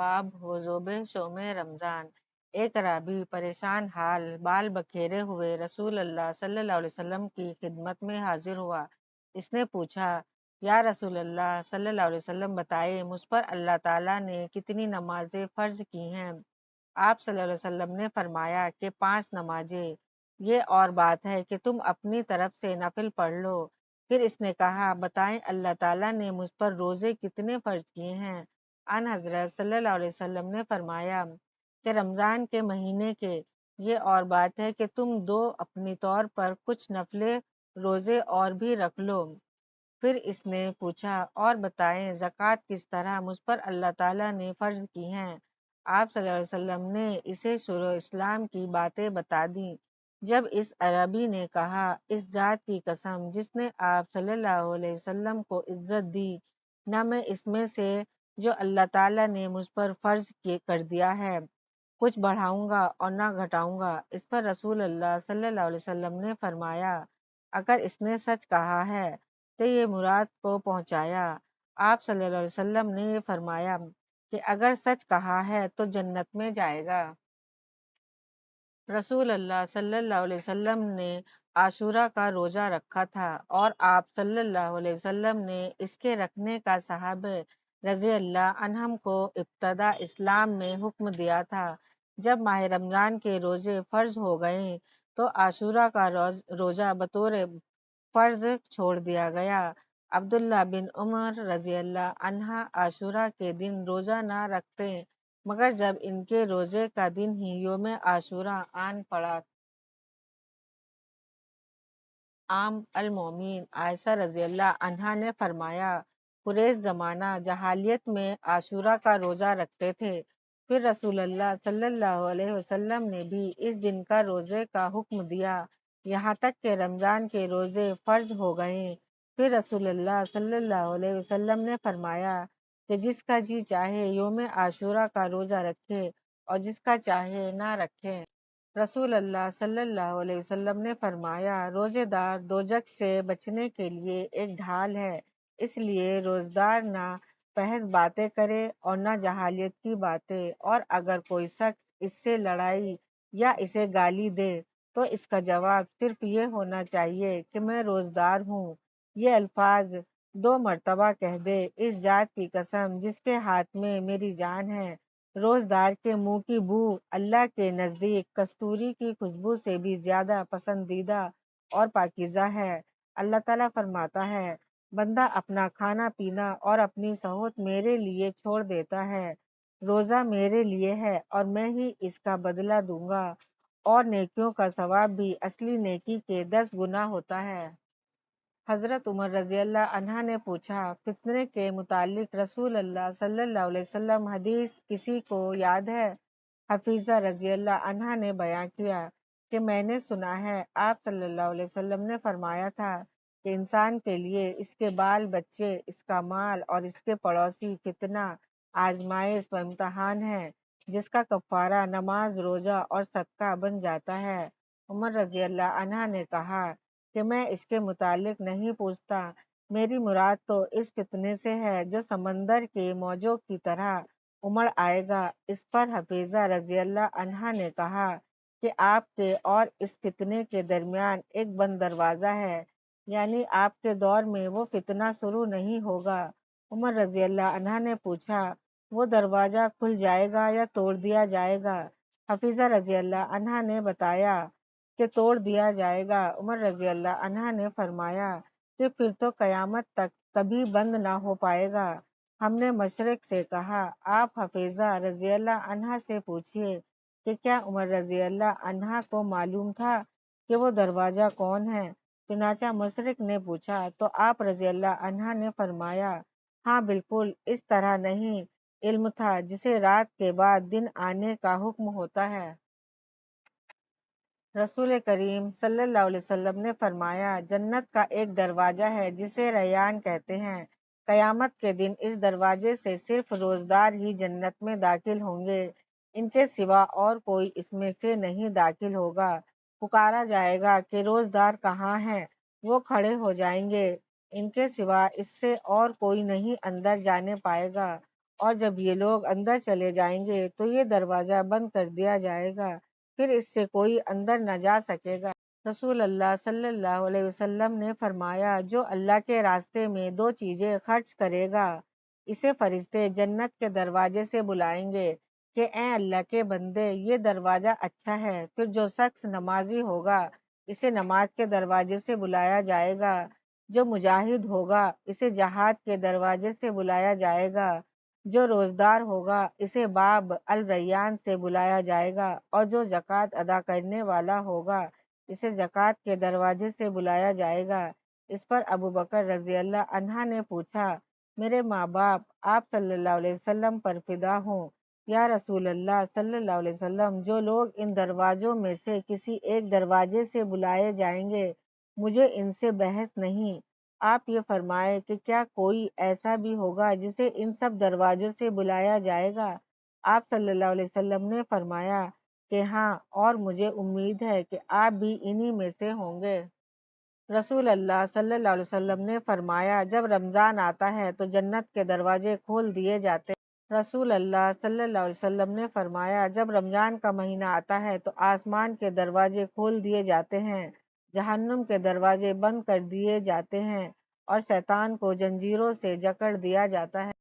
बाब हुजूब शोम रमजान। एक अरबी परेशान हाल बाल बखेरे हुए रसूल अल्लाह सल्लल्लाहु अलैहि वसल्लम की खिदमत में हाजिर हुआ। इसने पूछा, या रसूल अल्लाह सल्लल्लाहु अलैहि वसल्लम, बताए मुझ पर अल्लाह ताला ने कितनी नमाजें फ़र्ज की हैं? आप सल्लल्लाहु अलैहि वसल्लम ने फरमाया कि 5 नमाजें। ये और बात है कि तुम अपनी तरफ से नफिल पढ़ लो। फिर इसने कहा, बताएं अल्लाह ताला ने मुझ पर रोज़े कितने फ़र्ज किए हैं? अन हज़रत सल्लल्लाहु अलैहि वसल्लम ने फरमाया कि रमज़ान के महीने के। ये और बात है कि तुम दो अपनी तौर पर कुछ नफले रोज़े और भी रख लो। फिर इसने पूछा, और बताएं ज़कात किस तरह मुझ पर अल्लाह ताला ने फ़र्ज की हैं? आप सल्लल्लाहु अलैहि वसल्लम ने इसे शुरू इस्लाम की बातें बता दी। जब इस अरबी ने कहा, इस जात की कसम जिसने आप सल्लल्लाहु अलैहि वसल्लम को इज्जत दी, न मैं इसमें से जो अल्लाह ताला ने मुझ पर फ़र्ज कर दिया है कुछ बढ़ाऊंगा और ना घटाऊंगा। इस पर रसूल अल्लाह सल्लल्लाहु अलैहि वसल्लम ने फरमाया, अगर इसने सच कहा है तो ये मुराद को पहुंचाया। आप सल्लल्लाहु अलैहि वसल्लम ने ये फरमाया कि अगर सच कहा है तो जन्नत में जाएगा। रसूल अल्लाह सल्लल्लाहु अलैहि वसल्लम ने आशूरा का रोज़ा रखा था और आप सल्लल्लाहु अलैहि वसल्लम ने इसके रखने का सहाबा रज़ी अल्लाह अन्हम को इब्तदा इस्लाम में हुक्म दिया था। जब माह रमज़ान के रोज़े फ़र्ज हो गए तो आशूरा का रोज़ा बतौर फ़र्ज छोड़ दिया गया। अब्दुल्ला बिन उमर रज़ी अल्लाह अन्हा आशूरा के दिन रोज़ा न रखते, मगर जब इनके रोज़े का दिन ही योम आशूरा आन पड़ा। आम अल मोमिन आयशा रज़ी अल्लाह अन्हा ने फरमाया, कुरैश ज़माना जहालियत में आशूरा का रोज़ा रखते थे। फिर रसूल अल्लाह सल्लल्लाहु अलैहि वसल्लम ने भी इस दिन का रोज़े का हुक्म दिया, यहाँ तक कि रमज़ान के रोज़े फ़र्ज हो गए। फिर रसूल अल्लाह सल्लल्लाहु अलैहि वसल्लम ने फरमाया कि जिसका जी चाहे योम आशूरा का रोज़ा रखे और जिसका चाहे ना रखे। रसूल अल्लाह सल्लल्लाहु अलैहि वसल्लम ने फरमाया, रोज़ेदार दोजख से बचने के लिए एक ढाल है, इसलिए रोज़दार ना बहस बातें करे और ना जहालियत की बातें। और अगर कोई शख्स इससे लड़ाई या इसे गाली दे तो इसका जवाब सिर्फ ये होना चाहिए कि मैं रोज़दार हूँ। ये अल्फाज 2 मरतबा कह दे, इस जात की कसम जिसके हाथ में मेरी जान है, रोजदार के मुंह की बू अल्लाह के नज़दीक कस्तूरी की खुशबू से भी ज्यादा पसंदीदा और पाकीज़ा है। अल्लाह ताला फरमाता है, बंदा अपना खाना पीना और अपनी सहूत मेरे लिए छोड़ देता है, रोज़ा मेरे लिए है और मैं ही इसका बदला दूंगा, और नेकियों का सवाब भी असली नेकी के 10 गुना होता है। हज़रत उमर रज़ी अल्लाह अन्हा ने पूछा, फितने के मुतालिक रसूल अल्लाह सल्लल्लाहु अलैहि वसल्लम हदीस किसी को याद है? हफीज़ा रज़ी अल्लाह अन्हा ने बयां किया कि मैंने सुना है आप सल्लल्लाहु अलैहि वसल्लम ने फरमाया था कि इंसान के लिए इसके बाल बच्चे, इसका माल और इसके पड़ोसी फितना, आजमाइश व इम्तहान है, जिसका कफ़ारा नमाज, रोज़ा और सदका बन जाता है। उमर रज़ी अल्लाह अन्हा ने कहा कि मैं इसके मुतालिक नहीं पूछता, मेरी मुराद तो इस फितने से है जो समंदर के मौजों की तरह उमड़ आएगा। इस पर हफीजा रज़ी अल्लाह अन्हा ने कहा कि आपके और इस फितने के दरमियान एक बंद दरवाज़ा है, यानी आपके दौर में वो फितना शुरू नहीं होगा। उमर रज़ी अल्लाह अन्हा ने पूछा, वो दरवाज़ा खुल जाएगा या तोड़ दिया जाएगा? हफीजा रज़ी अल्लाह अन्हा ने बताया कि तोड़ दिया जाएगा। उमर रज़ी अल्लाह अन्हा ने फरमाया कि फिर तो कयामत तक कभी बंद ना हो पाएगा। हमने मशरक से कहा, आप हफीजा रज़ी अल्लाह अन्हा से पूछिए कि क्या उमर रज़ी अल्लाह अन्हा को मालूम था कि वो दरवाज़ा कौन है? चुनाचा मशरक ने पूछा तो आप रज़ी अल्लाह अन्हा ने फरमाया, हाँ बिल्कुल, इस तरह नहीं इल्म था जिसे रात के बाद दिन आने का हुक्म होता है। रसूल करीम सल्लल्लाहु अलैहि वसल्लम ने फरमाया, जन्नत का एक दरवाजा है जिसे रैयान कहते हैं। कयामत के दिन इस दरवाजे से सिर्फ रोजदार ही जन्नत में दाखिल होंगे, इनके सिवा और कोई इसमें से नहीं दाखिल होगा। पुकारा जाएगा कि रोजदार कहाँ हैं? वो खड़े हो जाएंगे, इनके सिवा इससे और कोई नहीं अंदर जाने पाएगा। اور جب یہ لوگ اندر چلے جائیں گے تو یہ دروازہ بند کر دیا جائے گا، پھر اس سے کوئی اندر نہ جا سکے گا۔ رسول اللہ صلی اللہ علیہ وسلم نے فرمایا، جو اللہ کے راستے میں 2 چیزیں خرچ کرے گا، اسے فرشتے جنت کے دروازے سے بلائیں گے کہ اے اللہ کے بندے، یہ دروازہ اچھا ہے۔ پھر جو شخص نمازی ہوگا، اسے نماز کے دروازے سے بلایا جائے گا۔ جو مجاہد ہوگا، اسے جہاد کے دروازے سے بلایا جائے گا۔ جو روزدار ہوگا، اسے باب الریان سے بلایا جائے گا، اور جو زکوٰۃ ادا کرنے والا ہوگا، اسے زکوٰۃ کے دروازے سے بلایا جائے گا۔ اس پر ابو بکر رضی اللہ عنہ نے پوچھا، میرے ماں باپ آپ صلی اللہ علیہ وسلم پر فدا ہوں، یا رسول اللہ صلی اللہ علیہ وسلم، جو لوگ ان دروازوں میں سے کسی ایک دروازے سے بلائے جائیں گے، مجھے ان سے بحث نہیں۔ آپ یہ فرمائے کہ کیا کوئی ایسا بھی ہوگا جسے ان سب دروازوں سے بلایا جائے گا؟ آپ صلی اللہ علیہ وسلم نے فرمایا کہ ہاں، اور مجھے امید ہے کہ آپ بھی انہی میں سے ہوں گے۔ رسول اللہ صلی اللہ علیہ وسلم نے فرمایا، جب رمضان آتا ہے تو جنت کے دروازے کھول دیے جاتے ہیں۔ رسول اللہ صلی اللہ علیہ وسلم نے فرمایا، جب رمضان کا مہینہ آتا ہے تو آسمان کے دروازے کھول دیے جاتے ہیں، جہنم کے دروازے بند کر دیے جاتے ہیں، اور شیطان کو زنجیروں سے جکڑ دیا جاتا ہے۔